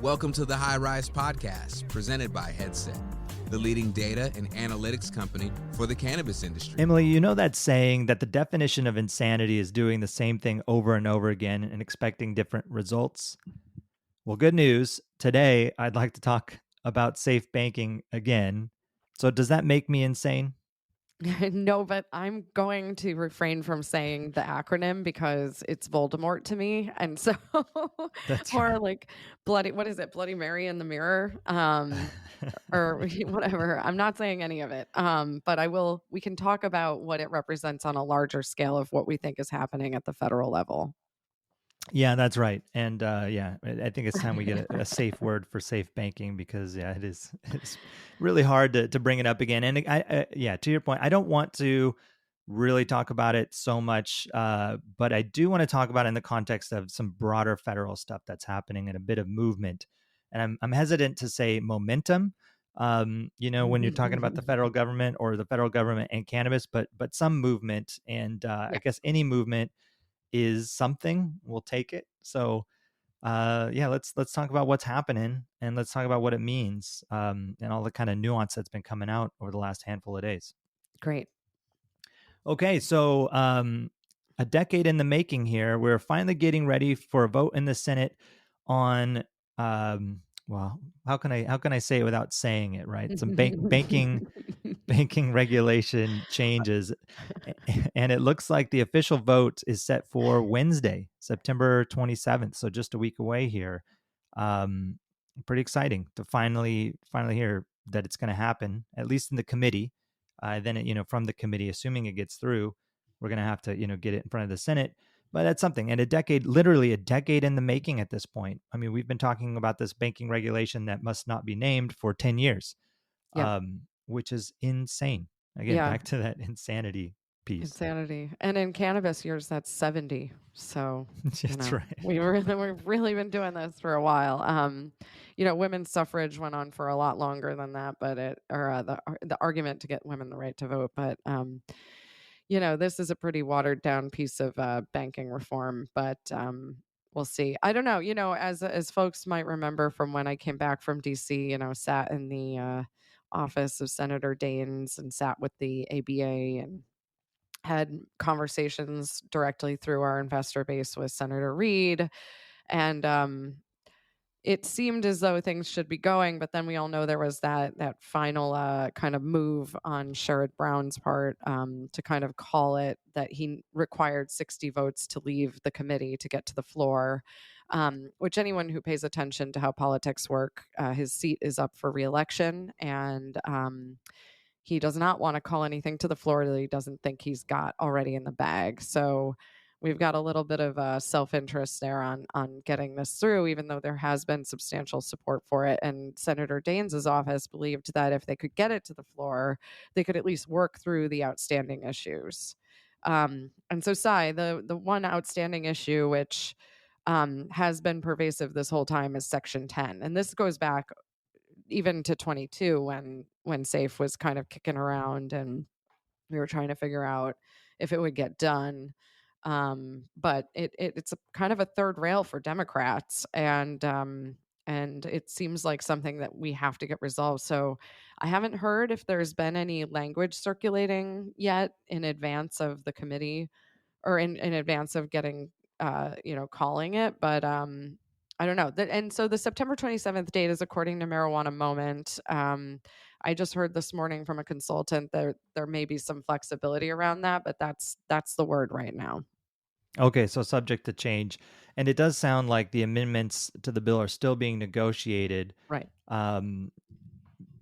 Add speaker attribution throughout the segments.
Speaker 1: Welcome to the High Rise Podcast, presented by Headset, the leading data and analytics company for the cannabis industry.
Speaker 2: Emily, you know that saying that the definition of insanity is doing the same thing over and over again and expecting different results? Well, good news. Today, I'd like to talk about safe banking again. So does that make me insane?
Speaker 3: No, but I'm going to refrain from saying the acronym because it's Voldemort to me. And so,
Speaker 2: That's
Speaker 3: or
Speaker 2: right.
Speaker 3: like what is it? Bloody Mary in the mirror, or whatever. I'm not saying any of it. But we can talk about what it represents on a larger scale of what we think is happening at the federal level.
Speaker 2: Yeah, that's right. And I think it's time we get a safe word for safe banking because it's really hard to bring it up again. And to your point, I don't want to really talk about it so much, but I do want to talk about it in the context of some broader federal stuff that's happening and a bit of movement. And I'm hesitant to say momentum, when you're talking about the federal government or the federal government and cannabis, but some movement. And I guess any movement is something, we'll take it. So let's talk about what's happening and let's talk about what it means, and all the kind of nuance that's been coming out over the last handful of days.
Speaker 3: Great.
Speaker 2: Okay, so a decade in the making here. We're finally getting ready for a vote in the Senate on well, how can I say it without saying it, right? Some banking regulation changes. And it looks like the official vote is set for Wednesday, September 27th. So just a week away here. Pretty exciting to finally hear that it's going to happen, at least in the committee. Then from the committee, assuming it gets through, we're going to have to, get it in front of the Senate. But that's something. And literally a decade in the making at this point. I mean, we've been talking about this banking regulation that must not be named for 10 years,
Speaker 3: Yep.
Speaker 2: which is insane. Again,
Speaker 3: Yeah.
Speaker 2: back to that insanity piece.
Speaker 3: Insanity. And in cannabis years, that's 70. So
Speaker 2: That's right.
Speaker 3: we've really been doing this for a while. Women's suffrage went on for a lot longer than that, but the argument to get women the right to vote. But this is a pretty watered down piece of banking reform. But we'll see. I don't know. As folks might remember from when I came back from DC, sat in the office of Senator Daines and sat with the ABA and had conversations directly through our investor base with Senator Reid. And it seemed as though things should be going, but then we all know there was that final kind of move on Sherrod Brown's part, to kind of call it that he required 60 votes to leave the committee to get to the floor, which anyone who pays attention to how politics work, his seat is up for reelection, and he does not want to call anything to the floor that he doesn't think he's got already in the bag. So we've got a little bit of self-interest there on getting this through, even though there has been substantial support for it. And Senator Daines' office believed that if they could get it to the floor, they could at least work through the outstanding issues. And so, Cy, the one outstanding issue, which has been pervasive this whole time, is Section 10. And this goes back even to 22 when SAFE was kind of kicking around and we were trying to figure out if it would get done. But it's a kind of a third rail for Democrats, and it seems like something that we have to get resolved. So I haven't heard if there's been any language circulating yet in advance of the committee or in advance of getting calling it, but I don't know. And so the September 27th date is according to Marijuana Moment. I just heard this morning from a consultant that there may be some flexibility around that, but that's the word right now.
Speaker 2: Okay, so subject to change. And it does sound like the amendments to the bill are still being negotiated,
Speaker 3: Right.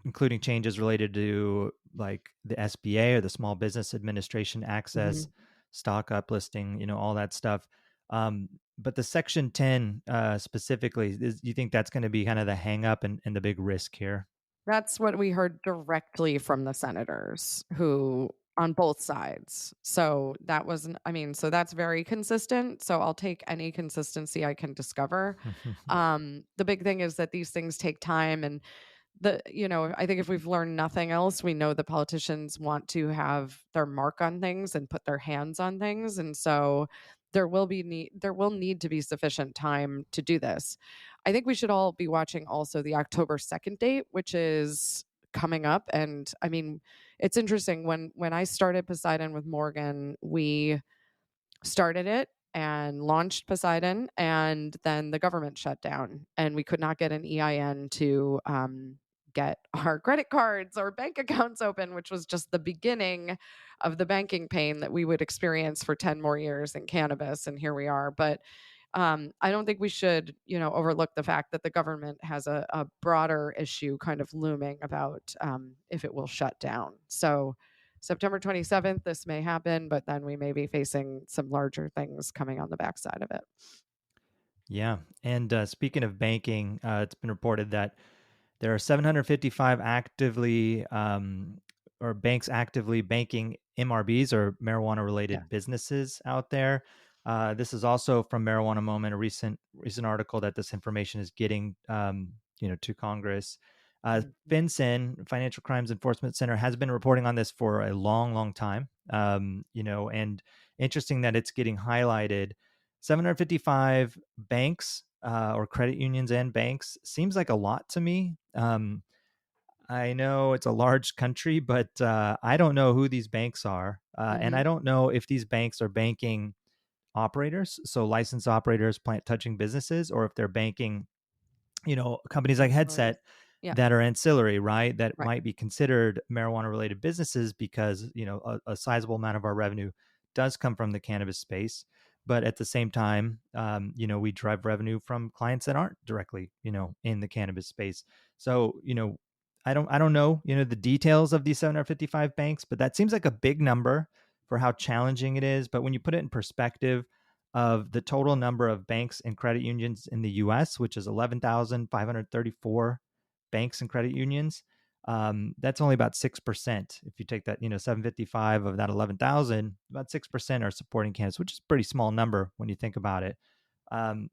Speaker 2: Including changes related to like the SBA or the Small Business Administration access, stock uplisting, all that stuff. But the Section 10 specifically, you think that's going to be kind of the hang up and the big risk here?
Speaker 3: That's what we heard directly from the senators who on both sides. So that wasn't, so that's very consistent. So I'll take any consistency I can discover. The big thing is that these things take time, and I think if we've learned nothing else, we know the politicians want to have their mark on things and put their hands on things. And so there will need to be sufficient time to do this. I think we should all be watching also the October 2nd date, which is coming up. And I mean, it's interesting when I started Poseidon with Morgan, we started it and launched Poseidon, and then the government shut down, and we could not get an EIN to get our credit cards or bank accounts open, which was just the beginning of the banking pain that we would experience for 10 more years in cannabis. And here we are. But I don't think we should, overlook the fact that the government has a broader issue kind of looming about if it will shut down. So September 27th, this may happen, but then we may be facing some larger things coming on the backside of it.
Speaker 2: Yeah. And speaking of banking, it's been reported that there are 755 actively or banks actively banking MRBs or marijuana
Speaker 3: Yeah.
Speaker 2: related businesses out there. This is also from Marijuana Moment, a recent article that this information is getting to Congress.
Speaker 3: Mhm.
Speaker 2: FinCEN, Financial Crimes Enforcement Center, has been reporting on this for a long, long time. And interesting that it's getting highlighted. 755 banks or credit unions and banks seems like a lot to me. I know it's a large country, but I don't know who these banks are. And I
Speaker 3: Mhm.
Speaker 2: don't know if these banks are banking operators, so licensed operators, plant touching businesses, or if they're banking companies like
Speaker 3: Ancillaries.
Speaker 2: Headset
Speaker 3: Yeah.
Speaker 2: that are ancillary, right? That
Speaker 3: Right.
Speaker 2: might be considered marijuana related businesses because, a sizable amount of our revenue does come from the cannabis space. But at the same time, we drive revenue from clients that aren't directly, in the cannabis space. So, I don't know, the details of these 755 banks, but that seems like a big number for how challenging it is. But when you put it in perspective, of the total number of banks and credit unions in the US, which is 11,534 banks and credit unions. That's only about 6%. If you take that, 755 of that 11,000, about 6% are supporting cannabis, which is a pretty small number when you think about it.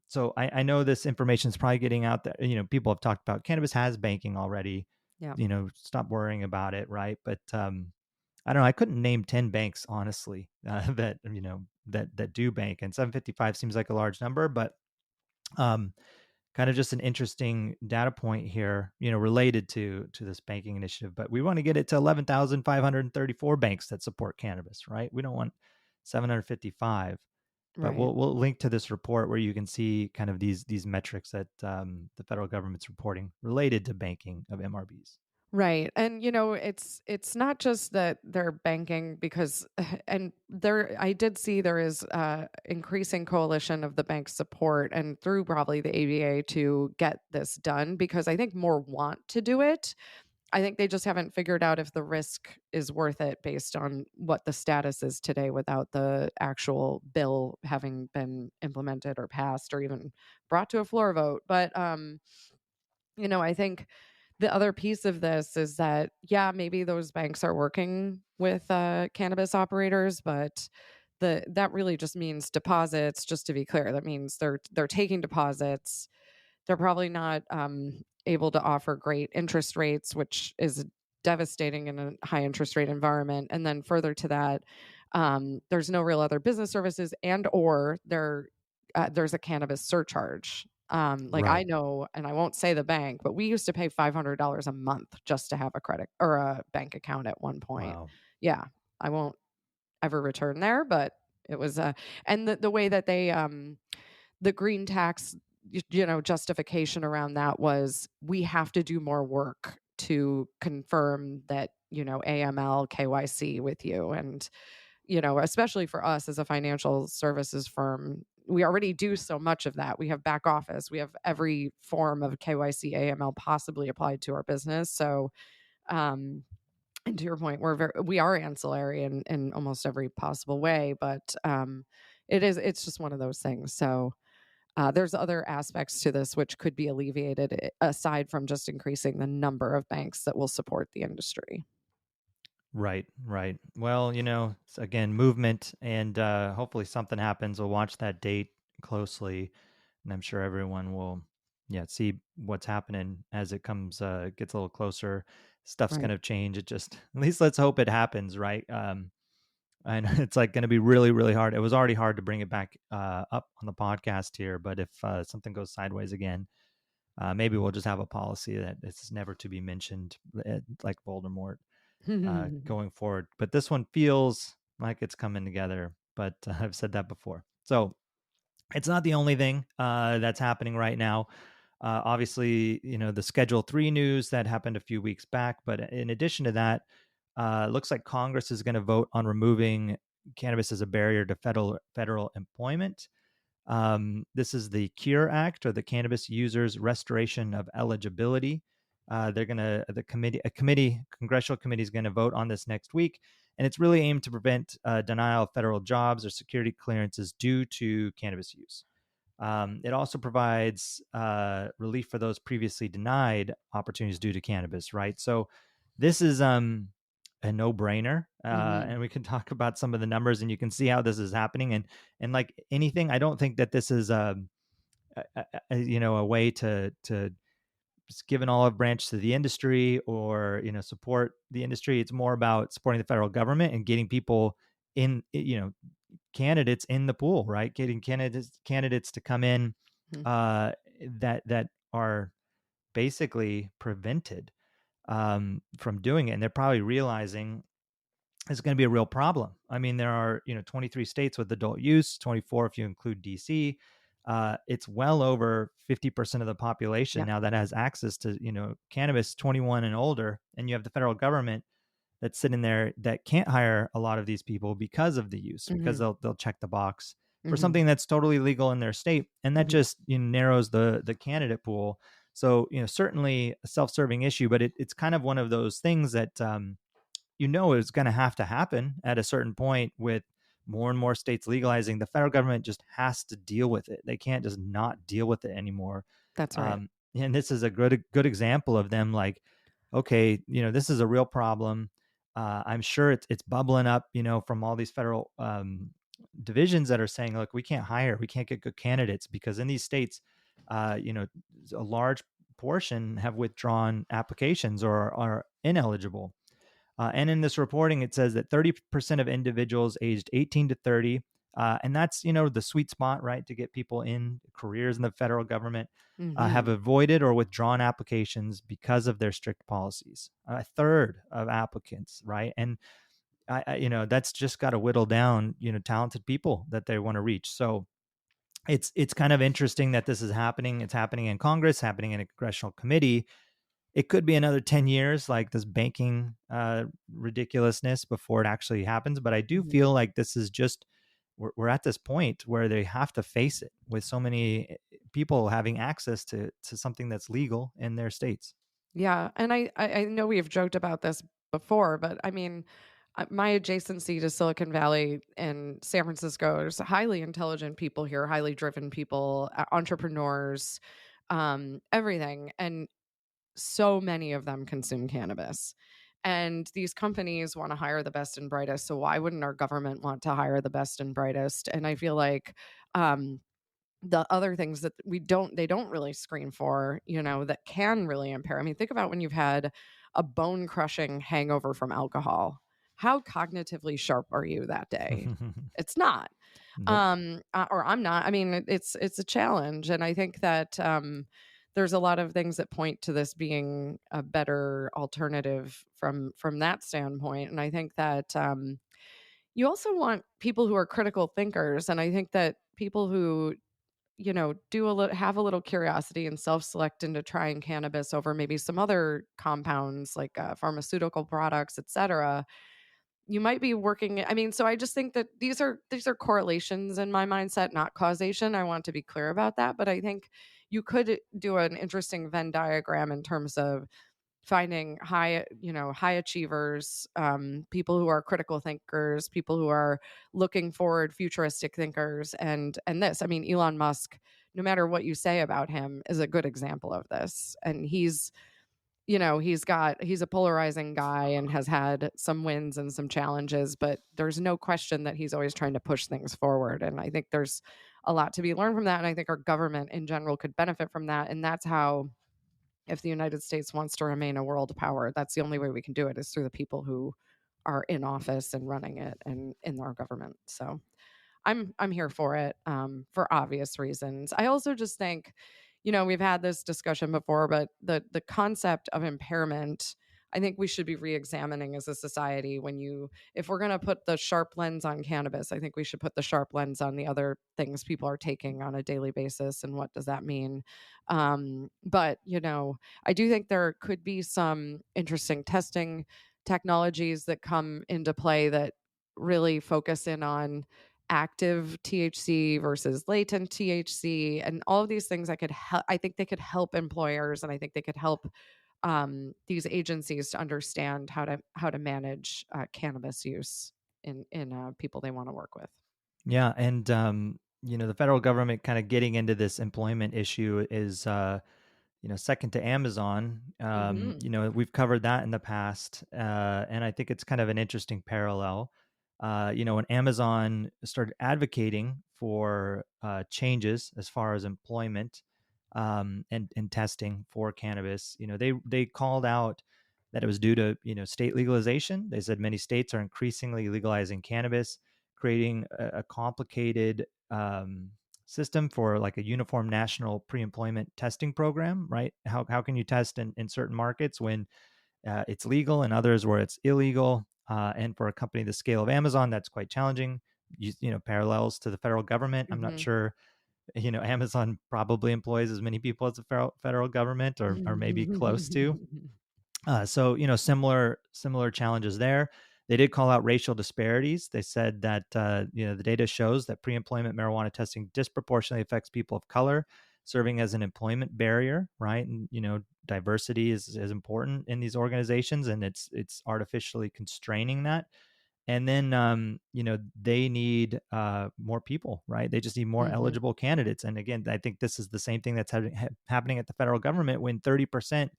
Speaker 2: So I know this information is probably getting out there. People have talked about cannabis has banking already.
Speaker 3: Yeah.
Speaker 2: Stop worrying about it, right? But I don't know. I couldn't name 10 banks honestly that do bank, and 755 seems like a large number, but um, kind of just an interesting data point here, related to this banking initiative. But we want to get it to 11,534 banks that support cannabis, right? We don't want 755. But
Speaker 3: Right.
Speaker 2: we'll link to this report where you can see kind of these metrics that the federal government's reporting related to banking of MRBs.
Speaker 3: Right. And it's not just that they're banking because and there I did see there is increasing coalition of the bank support and through probably the ABA to get this done because I think more want to do it. I think they just haven't figured out if the risk is worth it based on what the status is today without the actual bill having been implemented or passed or even brought to a floor vote. But I think the other piece of this is that, yeah, maybe those banks are working with cannabis operators, but that really just means deposits. Just to be clear, that means they're taking deposits. They're probably not able to offer great interest rates, which is devastating in a high interest rate environment. And then further to that, there's no real other business services, and or there's a cannabis surcharge. Like I
Speaker 2: Right.
Speaker 3: know, and I won't say the bank, but we used to pay $500 a month just to have a credit or a bank account at one point.
Speaker 2: Wow.
Speaker 3: Yeah, I won't ever return there, but it was and the way that they the green tax justification around that was we have to do more work to confirm that AML KYC with you, and especially for us as a financial services firm, we already do so much of that. We have back office, we have every form of KYC AML possibly applied to our business. So um and to your point, we are ancillary in almost every possible way, but it's just one of those things. So there's other aspects to this which could be alleviated aside from just increasing the number of banks that will support the industry.
Speaker 2: Right, right. Well, it's, again, movement, and hopefully something happens. We'll watch that date closely, and I'm sure everyone will, yeah, see what's happening as it gets a little closer. Stuff's
Speaker 3: Right.
Speaker 2: gonna change. It just, at least let's hope it happens, right? And it's like going to be really, really hard. It was already hard to bring it back up on the podcast here, but if something goes sideways again, Maybe we'll just have a policy that it's never to be mentioned, like Voldemort, going forward. But this one feels like it's coming together. But I've said that before. So it's not the only thing that's happening right now. Obviously, the Schedule 3 news that happened a few weeks back. But in addition to that, looks like Congress is going to vote on removing cannabis as a barrier to federal employment. This is the CURE Act, or the Cannabis Users Restoration of Eligibility. They're going to congressional committee is going to vote on this next week, and it's really aimed to prevent denial of federal jobs or security clearances due to cannabis use. It also provides relief for those previously denied opportunities due to cannabis. Right, so this is a no-brainer, and we can talk about some of the numbers, and you can see how this is happening. And like anything, I don't think that this is a way to just give an olive branch to the industry, or support the industry. It's more about supporting the federal government and getting people in, candidates in the pool, right? Getting candidates to come in that are basically prevented from doing it. And they're probably realizing it's going to be a real problem. I mean, there are 23 states with adult use, 24 if you include DC. It's well over 50% of the population
Speaker 3: Yeah.
Speaker 2: now that has access to cannabis, 21 and older. And you have the federal government that's sitting there that can't hire a lot of these people because of the use, because they'll check the box for something that's totally legal in their state, and that just narrows the candidate pool. So certainly a self-serving issue, but it's kind of one of those things that is going to have to happen at a certain point. With more and more states legalizing, the federal government just has to deal with it. They can't just not deal with it anymore.
Speaker 3: That's right.
Speaker 2: And this is a good example of them like, okay, this is a real problem. I'm sure it's bubbling up, from all these federal divisions that are saying, look, we can't get good candidates, because in these states, a large portion have withdrawn applications or are ineligible. And in this reporting, it says that 30% of individuals aged 18 to 30, and that's, the sweet spot, right, to get people in careers in the federal government, have avoided or withdrawn applications because of their strict policies. A third of applicants, right? And that's just got to whittle down, talented people that they want to reach. So it's kind of interesting that this is happening. It's happening in Congress, happening in a congressional committee. It could be another 10 years, like this banking ridiculousness, before it actually happens. But I do feel like this is just, we're at this point where they have to face it, with so many people having access to something that's legal in their states.
Speaker 3: Yeah, and I know we've joked about this before, but I mean, my adjacency to Silicon Valley and San Francisco, there's highly intelligent people here, highly driven people, entrepreneurs, everything, and so many of them consume cannabis. And these companies want to hire the best and brightest. So why wouldn't our government want to hire the best and brightest? And I feel like um, the other things that they don't really screen for, that can really impair. I mean, think about when you've had a bone crushing hangover from alcohol. How cognitively sharp are you that day? It's not.
Speaker 2: Nope.
Speaker 3: Or I'm not. I mean, it's a challenge, and I think that there's a lot of things that point to this being a better alternative from that standpoint. And I think that you also want people who are critical thinkers, and I think that people who do have a little curiosity and self-select into trying cannabis over maybe some other compounds like pharmaceutical products, etc. You might be working. I mean, so I just think that these are correlations in my mindset, not causation. I want to be clear about that, but I think you could do an interesting Venn diagram in terms of finding high achievers, people who are critical thinkers, people who are looking forward, futuristic thinkers, and this. I mean, Elon Musk, no matter what you say about him, is a good example of this. And he's a polarizing guy and has had some wins and some challenges, but there's no question that he's always trying to push things forward. And I think there's a lot to be learned from that. And I think our government in general could benefit from that. And that's how, if the United States wants to remain a world power, that's the only way we can do it, is through the people who are in office and running it and in our government. So I'm here for it, for obvious reasons. I also just think, we've had this discussion before, but the concept of impairment, I think we should be re-examining as a society. If we're going to put the sharp lens on cannabis, I think we should put the sharp lens on the other things people are taking on a daily basis, and what does that mean. But I do think there could be some interesting testing technologies that come into play that really focus in on active THC versus latent THC, and all of these things I think they could help employers, and I think they could help these agencies to understand how to manage cannabis use in people they want to work with.
Speaker 2: Yeah, and the federal government kind of getting into this employment issue is second to Amazon.
Speaker 3: Hmm.
Speaker 2: We've covered that in the past, and I think it's kind of an interesting parallel. When Amazon started advocating for changes as far as employment and testing for cannabis, they called out that it was due to state legalization. They said many states are increasingly legalizing cannabis, creating a complicated system for like a uniform national pre-employment testing program, right? How can you test in certain markets when it's legal and others where it's illegal? And for a company the scale of Amazon, that's quite challenging. Parallels to the federal government. I'm not
Speaker 3: Hmm.
Speaker 2: sure. Amazon probably employs as many people as the federal government, or maybe close to. So similar challenges there. They did call out racial disparities. They said that the data shows that pre-employment marijuana testing disproportionately affects people of color, serving as an employment barrier, right? And diversity is important in these organizations, and it's artificially constraining that. And then they need more people, right? They just need more
Speaker 3: Hmm.
Speaker 2: eligible candidates. And again, I think this is the same thing that's happening at the federal government when 30%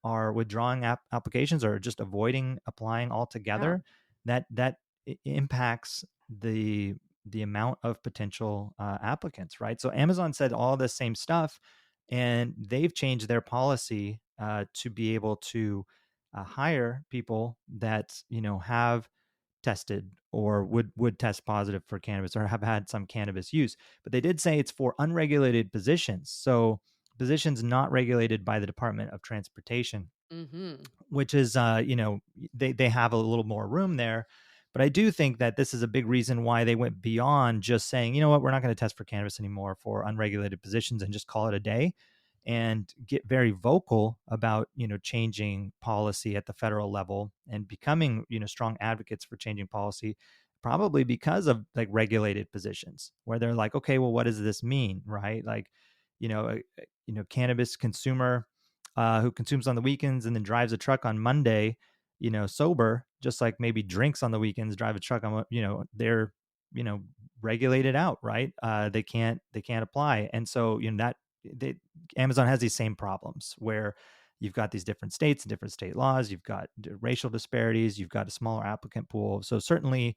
Speaker 2: are withdrawing applications or just avoiding applying
Speaker 3: Yeah.
Speaker 2: altogether. That impacts the amount of potential applicants, right? So Amazon said all the same stuff, and they've changed their policy to be able to hire people that have tested or would test positive for cannabis or have had some cannabis use. But they did say it's for unregulated positions. So positions not regulated by the Department of Transportation,
Speaker 3: Hmm.
Speaker 2: which is they have a little more room there. But I do think that this is a big reason why they went beyond just saying, you know what, we're not going to test for cannabis anymore for unregulated positions and just call it a day, and get very vocal about changing policy at the federal level and becoming strong advocates for changing policy, probably because of like regulated positions where they're like, okay, well, what does this mean, right? Like cannabis consumer who consumes on the weekends and then drives a truck on Monday, sober, just like maybe drinks on the weekends, drive a truck on, they're, regulated out, right? They can't apply. And so, Amazon has these same problems where you've got these different states and different state laws, you've got racial disparities, you've got a smaller applicant pool. So certainly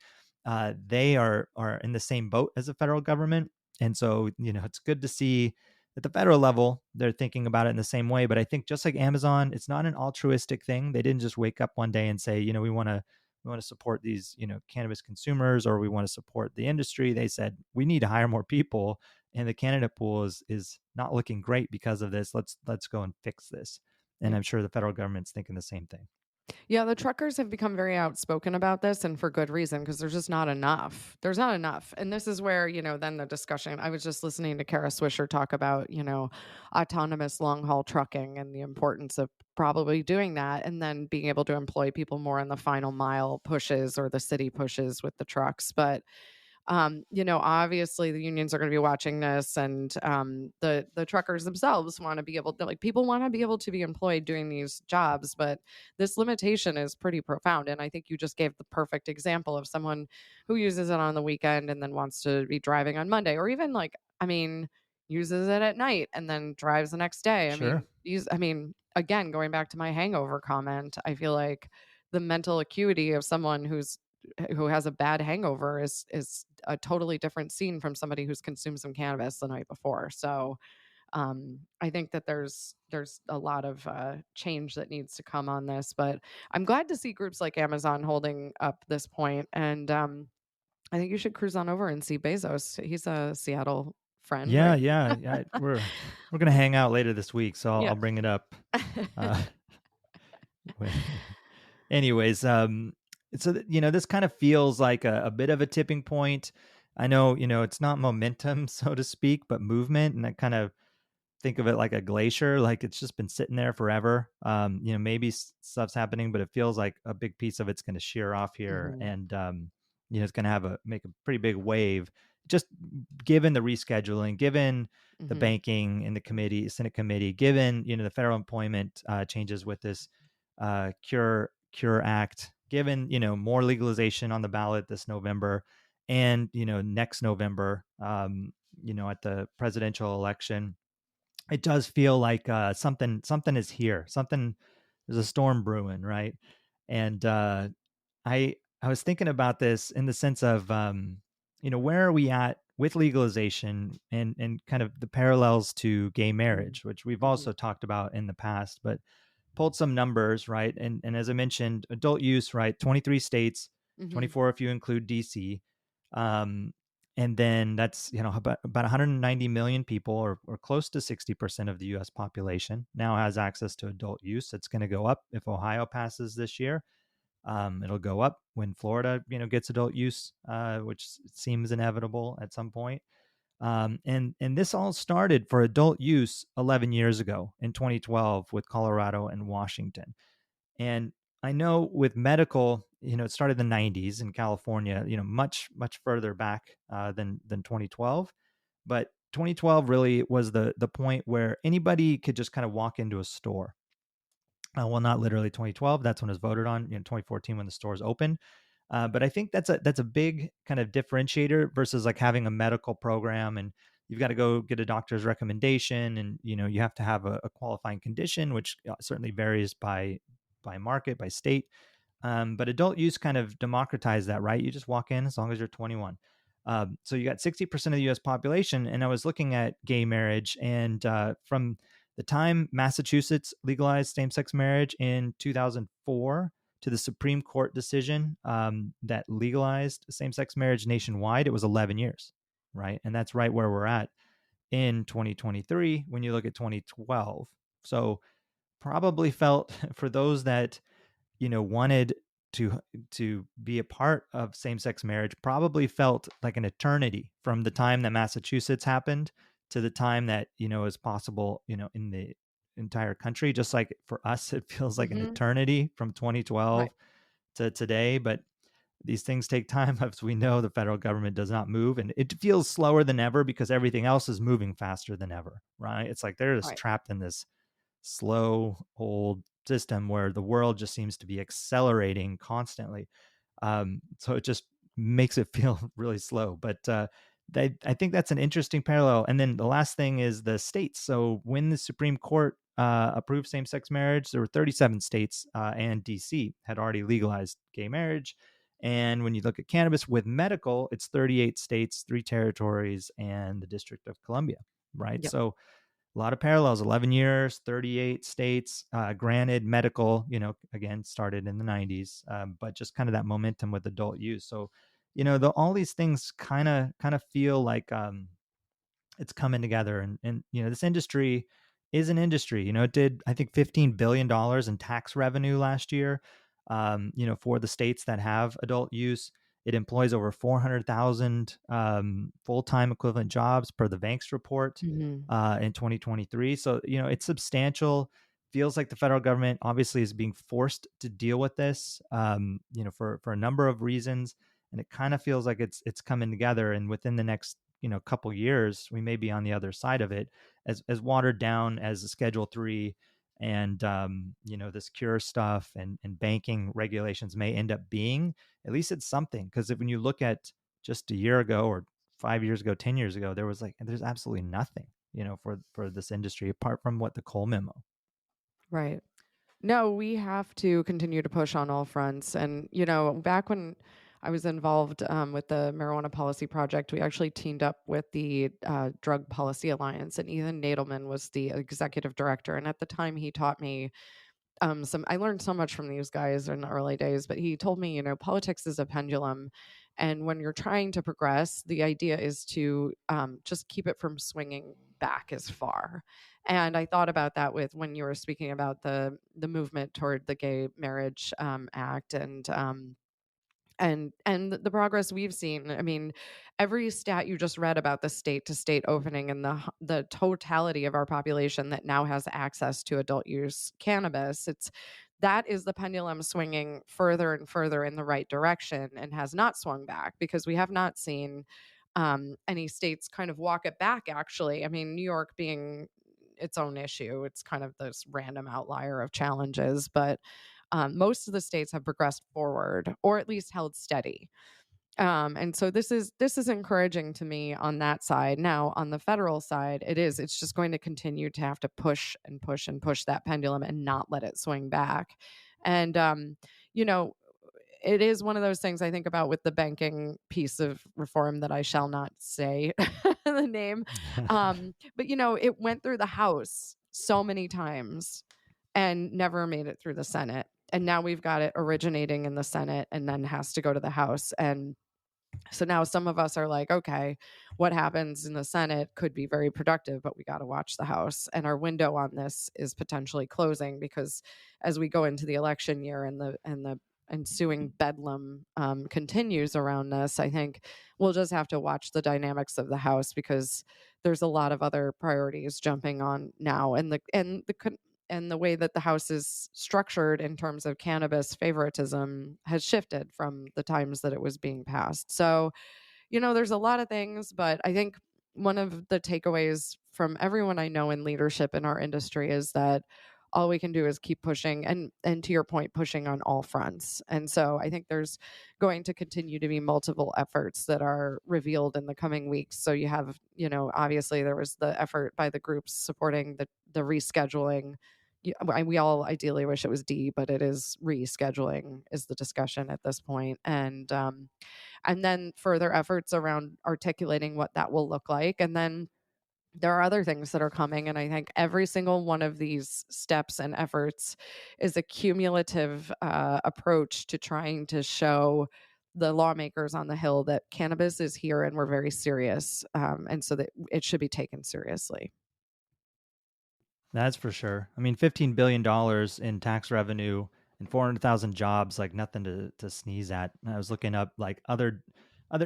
Speaker 2: they are in the same boat as the federal government. And so, it's good to see at the federal level, they're thinking about it in the same way. But I think just like Amazon, it's not an altruistic thing. They didn't just wake up one day and say, we want to support these, cannabis consumers, or we want to support the industry. They said we need to hire more people, and the candidate pool is not looking great because of this. Let's go and fix this. And I'm sure the federal government's thinking the same thing.
Speaker 3: Yeah, the truckers have become very outspoken about this, and for good reason, because there's just not enough. There's not enough. And this is where, then the discussion. I was just listening to Kara Swisher talk about, autonomous long haul trucking and the importance of probably doing that, and then being able to employ people more in the final mile pushes or the city pushes with the trucks. But obviously the unions are going to be watching this, and the truckers themselves want to be able to, like, people want to be able to be employed doing these jobs, but this limitation is pretty profound. And I think you just gave the perfect example of someone who uses it on the weekend and then wants to be driving on Monday, or even like, uses it at night and then drives the next day.
Speaker 2: Sure.
Speaker 3: Again, going back to my hangover comment, I feel like the mental acuity of someone who has a bad hangover is a totally different scene from somebody who's consumed some cannabis the night before. So I think that there's a lot of change that needs to come on this, but I'm glad to see groups like Amazon holding up this point. And I think you should cruise on over and see Bezos. He's a Seattle friend,
Speaker 2: Yeah,
Speaker 3: right?
Speaker 2: yeah, yeah. We're gonna hang out later this week, so I'll
Speaker 3: Yeah.
Speaker 2: bring it up. Uh, anyways, this kind of feels like a bit of a tipping point. I know, it's not momentum, so to speak, but movement, and I kind of think of it like a glacier, like it's just been sitting there forever. Maybe stuff's happening, but it feels like a big piece of it's going to shear off here,
Speaker 3: Mhm.
Speaker 2: and it's going to make a pretty big wave. Just given the rescheduling, given the
Speaker 3: Mhm.
Speaker 2: banking in the Senate committee, given the federal employment changes with this Cure Act, given more legalization on the ballot this November, and next November, at the presidential election, it does feel like something is here. There's a storm brewing, right? And I was thinking about this in the sense of where are we at with legalization and kind of the parallels to gay
Speaker 3: Mhm.
Speaker 2: marriage, which we've
Speaker 3: Mhm.
Speaker 2: also talked about in the past, but pulled some numbers, right? And as I mentioned, adult use, right? 23 states,
Speaker 3: Mhm.
Speaker 2: 24 if you include DC. Um, and then that's about 190 million people, or close to 60% of the U.S. population now has access to adult use. It's going to go up if Ohio passes this year. It'll go up when Florida, gets adult use, which seems inevitable at some point. And this all started for adult use 11 years ago in 2012 with Colorado and Washington. And I know with medical, it started in the 90s in California, much much further back than 2012. But 2012 really was the point where anybody could just kind of walk into a store. Well, not literally 2012. That's when it was voted on. 2014 when the stores opened. But I think that's a big kind of differentiator versus like having a medical program, and you've got to go get a doctor's recommendation, and you have to have a qualifying condition, which certainly varies by market, by state. But adult use kind of democratized that, right? You just walk in as long as you're 21. So you got 60% of the U.S. population, and I was looking at gay marriage, and from the time Massachusetts legalized same-sex marriage in 2004 to the Supreme Court decision that legalized same-sex marriage nationwide, it was 11 years, right? And that's right where we're at in 2023 when you look at 2012. So probably felt for those that wanted to be a part of same-sex marriage, probably felt like an eternity from the time that Massachusetts happened to the time that is possible in the entire country. Just like for us, it feels like an
Speaker 3: Mhm.
Speaker 2: eternity from
Speaker 3: Right.
Speaker 2: 2012 to today. But these things take time. As we know, the federal government does not move, and it feels slower than ever because everything else is moving faster than ever, right? It's like they're just
Speaker 3: Right.
Speaker 2: trapped in this slow old system where the world just seems to be accelerating constantly. So it just makes it feel really slow. But I think that's an interesting parallel. And then the last thing is the states. So when the Supreme Court approved same sex marriage, there were 37 states, and DC had already legalized gay marriage. And when you look at cannabis with medical, it's 38 states, 3 territories, and the District of Columbia, right?
Speaker 3: Yep.
Speaker 2: So a lot of parallels. 11 years, 38 states. Granted, medical, again, started in the 90s, but just kind of that momentum with adult use. So, all these things kind of feel like it's coming together, and this industry is an industry. It did, I think, $15 billion in tax revenue last year. For the states that have adult use, it employs over 400,000 full-time equivalent jobs per the Banks report
Speaker 3: Mhm.
Speaker 2: in 2023. So it's substantial. Feels like the federal government obviously is being forced to deal with this, for a number of reasons, and it kind of feels like it's coming together. And within the next couple years, we may be on the other side of it, as watered down as the Schedule 3 and this cure stuff and banking regulations may end up being. At least it's something, because when you look at just a year ago or 5 years ago, 10 years ago, there's absolutely nothing for this industry apart from what the Cole memo.
Speaker 3: Right. No, we have to continue to push on all fronts. And, back when I was involved with the Marijuana Policy Project, we actually teamed up with the Drug Policy Alliance, and Ethan Nadelman was the executive director. And at the time, he taught me I learned so much from these guys in the early days, but he told me, politics is a pendulum. And when you're trying to progress, the idea is to just keep it from swinging back as far. And I thought about that with when you were speaking about the movement toward the Gay Marriage Act, and the progress we've seen. I mean, every stat you just read about the state to state opening and the totality of our population that now has access to adult use cannabis, it's that is the pendulum swinging further and further in the right direction and has not swung back, because we have not seen any states kind of walk it back. Actually, I mean, New York being its own issue, it's kind of this random outlier of challenges, but most of the states have progressed forward or at least held steady. And so this is encouraging to me on that side. Now on the federal side, it's just going to continue to have to push and push and push that pendulum and not let it swing back. And you know, it is one of those things I think about with the banking piece of reform that I shall not say the name. But it went through the House so many times and never made it through the Senate. And now we've got it originating in the Senate and then has to go to the House. And so now some of us are like, okay, what happens in the Senate could be very productive, but we got to watch the House. And our window on this is potentially closing, because as we go into the election year and the ensuing bedlam continues around this, I think we'll just have to watch the dynamics of the House, because there's a lot of other priorities jumping on now, and the way that the House is structured in terms of cannabis favoritism has shifted from the times that it was being passed. So, there's a lot of things, but I think one of the takeaways from everyone I know in leadership in our industry is that all we can do is keep pushing, and to your point, pushing on all fronts. And so I think there's going to continue to be multiple efforts that are revealed in the coming weeks. So you have, obviously there was the effort by the groups supporting the rescheduling. We all ideally wish it was D, but it is rescheduling is the discussion at this point. And then further efforts around articulating what that will look like. And then there are other things that are coming. And I think every single one of these steps and efforts is a cumulative approach to trying to show the lawmakers on the Hill that cannabis is here and we're very serious. And so that it should be taken seriously.
Speaker 2: That's for sure. I mean, $15 billion in tax revenue and 400,000 jobs, like nothing to sneeze at. And I was looking up like other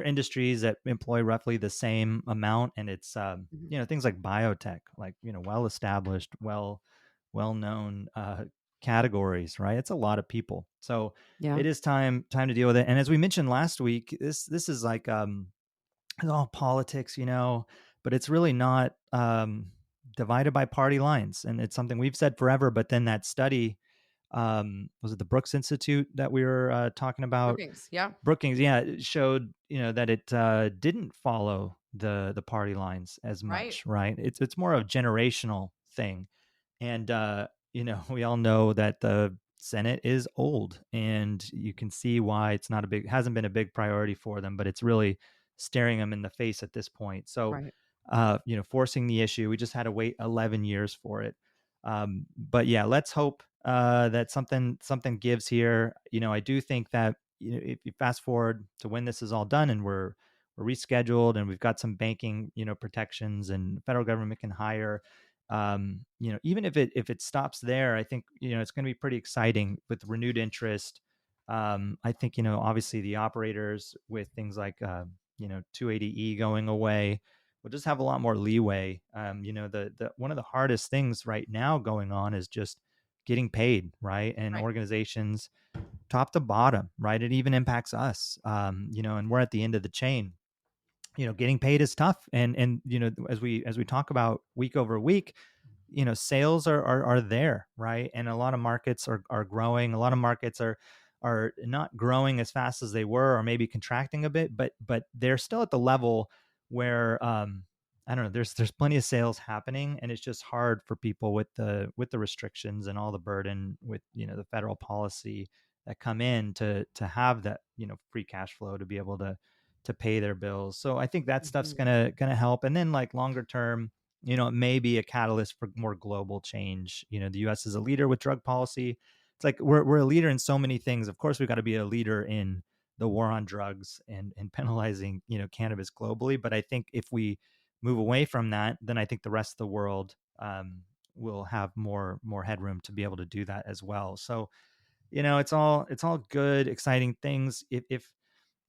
Speaker 2: industries that employ roughly the same amount, and it's
Speaker 3: Mhm.
Speaker 2: things like biotech, like well established, well known categories, right? It's a lot of people. So
Speaker 3: Yeah.
Speaker 2: it is time to deal with it. And as we mentioned last week, this is like it's all politics, but it's really not divided by party lines. And it's something we've said forever. But then that study, was it the Brooks Institute that we were talking about?
Speaker 3: Brookings. Yeah.
Speaker 2: Brookings, yeah, it showed that it didn't follow the party lines as
Speaker 3: Right.
Speaker 2: much, right? It's more of a generational thing, and we all know that the Senate is old, and you can see why it's not hasn't been a big priority for them, but it's really staring them in the face at this point. So,
Speaker 3: Right.
Speaker 2: forcing the issue, we just had to wait 11 years for it. But yeah, let's hope that something gives here. I do think that if you fast forward to when this is all done and we're rescheduled and we've got some banking protections and the federal government can hire, even if it stops there, I think it's going to be pretty exciting with renewed interest. I think obviously the operators with things like 280E going away will just have a lot more leeway. The one of the hardest things right now going on is just getting paid, right? And
Speaker 3: Right.
Speaker 2: organizations top to bottom, right? It even impacts us, and we're at the end of the chain. Getting paid is tough, and as we talk about week over week, sales are there, right? And a lot of markets are growing. A lot of markets are not growing as fast as they were, or maybe contracting a bit, but they're still at the level where I don't know, there's plenty of sales happening, and it's just hard for people with the restrictions and all the burden with the federal policy that come in to have that free cash flow to be able to pay their bills. So I think that stuff's
Speaker 3: Mhm.
Speaker 2: gonna help. And then like longer term, it may be a catalyst for more global change. The US is a leader with drug policy. It's like we're a leader in so many things. Of course, we've got to be a leader in the war on drugs and penalizing, cannabis globally. But I think if we move away from that, then I think the rest of the world will have more headroom to be able to do that as well. So, it's all good, exciting things. If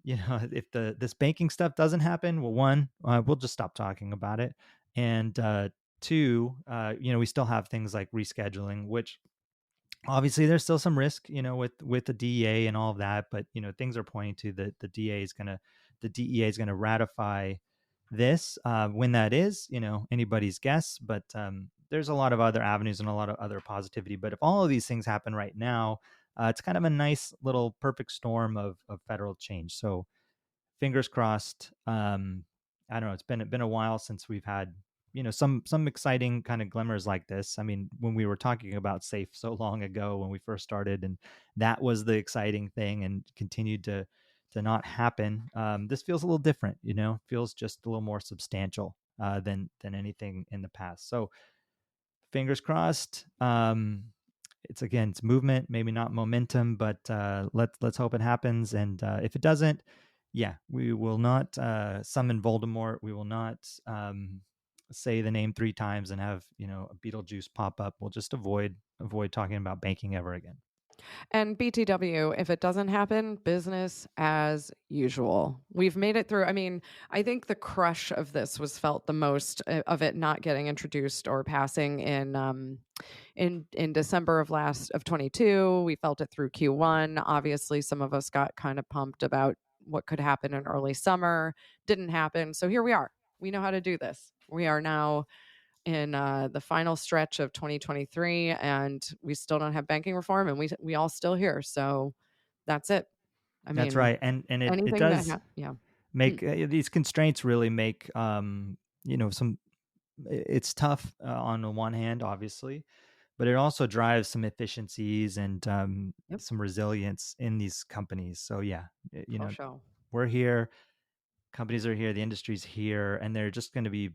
Speaker 2: if this banking stuff doesn't happen, well, one, we'll just stop talking about it, and two, we still have things like rescheduling, which obviously there's still some risk, with the DEA and all of that, but things are pointing to the DEA is gonna ratify this. When that is, anybody's guess, but there's a lot of other avenues and a lot of other positivity. But if all of these things happen right now, it's kind of a nice little perfect storm of federal change. So fingers crossed. I don't know. It's been a while since we've had some exciting kind of glimmers like this. I mean, when we were talking about SAFE so long ago when we first started, and that was the exciting thing, and continued to not happen. This feels a little different. Feels just a little more substantial than anything in the past. So fingers crossed. It's movement, maybe not momentum, but let's hope it happens. And if it doesn't, yeah, we will not summon Voldemort. We will not say the name 3 times and have a Beetlejuice pop up. We'll just avoid talking about banking ever again.
Speaker 3: And BTW, if it doesn't happen, business as usual. We've made it through. I mean, I think the crush of this was felt the most of it not getting introduced or passing in December of 22. We felt it through Q1. Obviously, some of us got kind of pumped about what could happen in early summer. Didn't happen. So here we are. We know how to do this. We are now in the final stretch of 2023, and we still don't have banking reform, and we all still here. So that's it. I
Speaker 2: That's
Speaker 3: mean,
Speaker 2: right. And it
Speaker 3: anything
Speaker 2: does
Speaker 3: yeah.
Speaker 2: make these constraints really make some. It's tough on the one hand, obviously, but it also drives some efficiencies and
Speaker 3: Yep.
Speaker 2: some resilience in these companies. So yeah,
Speaker 3: For sure.
Speaker 2: we're here, companies are here, the industry's here, and they're just going to be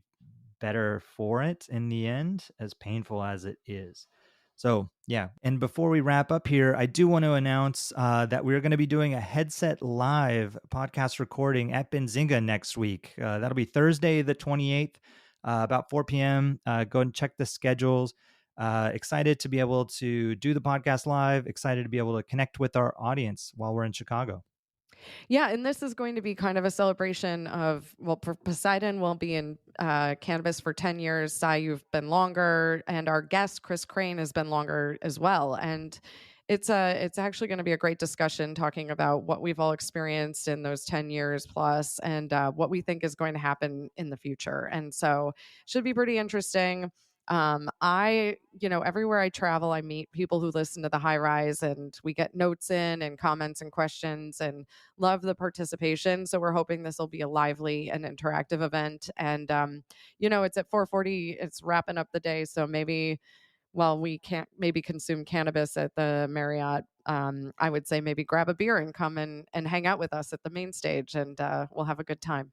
Speaker 2: better for it in the end, as painful as it is. So yeah, and before we wrap up here, I do want to announce that we're going to be doing a Headset Live podcast recording at Benzinga next week. That'll be Thursday the 28th, about 4 p.m. Go and check the schedules. Excited to be able to do the podcast live. Excited to be able to connect with our audience while we're in Chicago.
Speaker 3: Yeah, and this is going to be kind of a celebration of, well, Poseidon will be in cannabis for 10 years. Sai, you've been longer, and our guest, Chris Crane, has been longer as well. And it's actually going to be a great discussion talking about what we've all experienced in those 10 years plus, and what we think is going to happen in the future. And so should be pretty interesting. Everywhere I travel, I meet people who listen to the High Rise, and we get notes in and comments and questions, and love the participation. So we're hoping this will be a lively and interactive event. And it's at 4:40. It's wrapping up the day, so maybe while we can't maybe consume cannabis at the Marriott, I would say maybe grab a beer and come and hang out with us at the main stage, and we'll have a good time.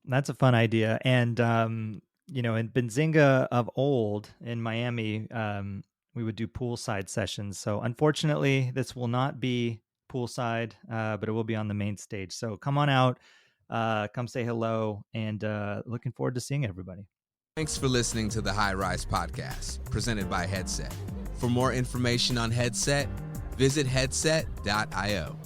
Speaker 2: That's a fun idea. And, in Benzinga of old in Miami, we would do poolside sessions. So unfortunately, this will not be poolside, but it will be on the main stage. So come on out, come say hello, and looking forward to seeing everybody.
Speaker 1: Thanks for listening to the High Rise Podcast, presented by Headset. For more information on Headset, visit headset.io.